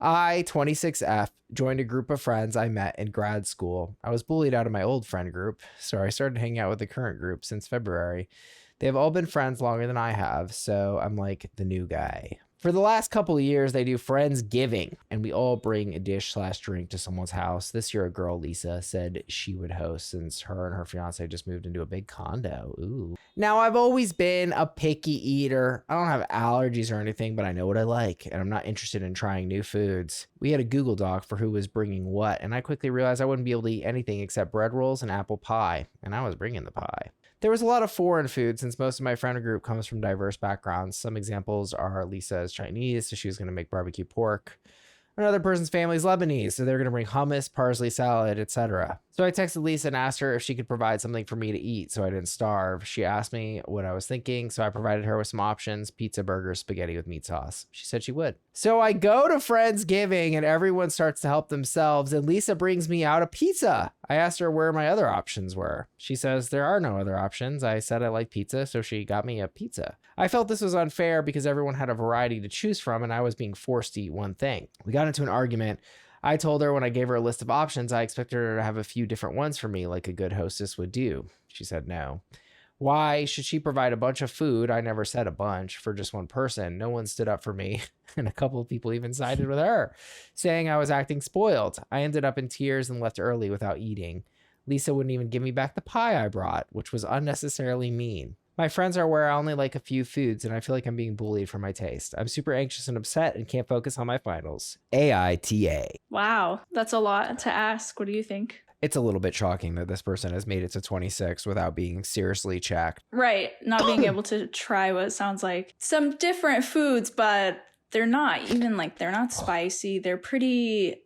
I, 26F, joined a group of friends I met in grad school. I was bullied out of my old friend group, so I started hanging out with the current group since February. They have all been friends longer than I have, so I'm like the new guy. For the last couple of years, they do Friendsgiving, and we all bring a dish/drink to someone's house. This year, a girl, Lisa, said she would host since her and her fiance just moved into a big condo. Ooh. Now, I've always been a picky eater. I don't have allergies or anything, but I know what I like, and I'm not interested in trying new foods. We had a Google Doc for who was bringing what, and I quickly realized I wouldn't be able to eat anything except bread rolls and apple pie, and I was bringing the pie. There was a lot of foreign food since most of my friend group comes from diverse backgrounds. Some examples are Lisa's Chinese, so she was going to make barbecue pork. Another person's family is Lebanese, so they're going to bring hummus, parsley salad, etc. So I texted Lisa and asked her if she could provide something for me to eat so I didn't starve. She asked me what I was thinking, so I provided her with some options: pizza, burger, spaghetti with meat sauce. She said she would. So I go to Friendsgiving and everyone starts to help themselves, and Lisa brings me out a pizza. I asked her where my other options were. She says there are no other options. I said I like pizza, so she got me a pizza. I felt this was unfair because everyone had a variety to choose from and I was being forced to eat one thing. We got into an argument. I told her when I gave her a list of options, I expected her to have a few different ones for me like a good hostess would do. She said no. Why should she provide a bunch of food? I never said a bunch for just one person. No one stood up for me, and a couple of people even sided with her, saying I was acting spoiled. I ended up in tears and left early without eating. Lisa wouldn't even give me back the pie I brought, which was unnecessarily mean. My friends are aware I only like a few foods, and I feel like I'm being bullied for my taste. I'm super anxious and upset and can't focus on my finals. AITA. Wow, that's a lot to ask. What do you think? It's a little bit shocking that this person has made it to 26 without being seriously checked. Right, not being able to try what sounds like some different foods, but they're not even they're not spicy. They're pretty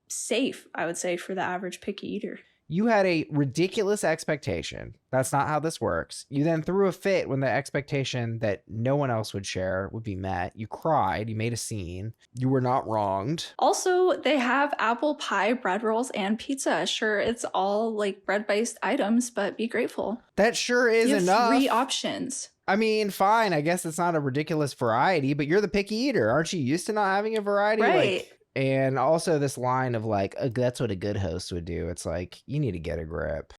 safe, I would say, for the average picky eater. You had a ridiculous expectation. That's not how this works. You then threw a fit when the expectation that no one else would share would be met. You cried. You made a scene. You were not wronged. Also, they have apple pie, bread rolls, and pizza. Sure, it's all bread-based items, but be grateful. That sure is you have enough. 3 options. I mean, fine. I guess it's not a ridiculous variety, but you're the picky eater. Aren't you used to not having a variety? Right. And also this line of that's what a good host would do. It's like, you need to get a grip.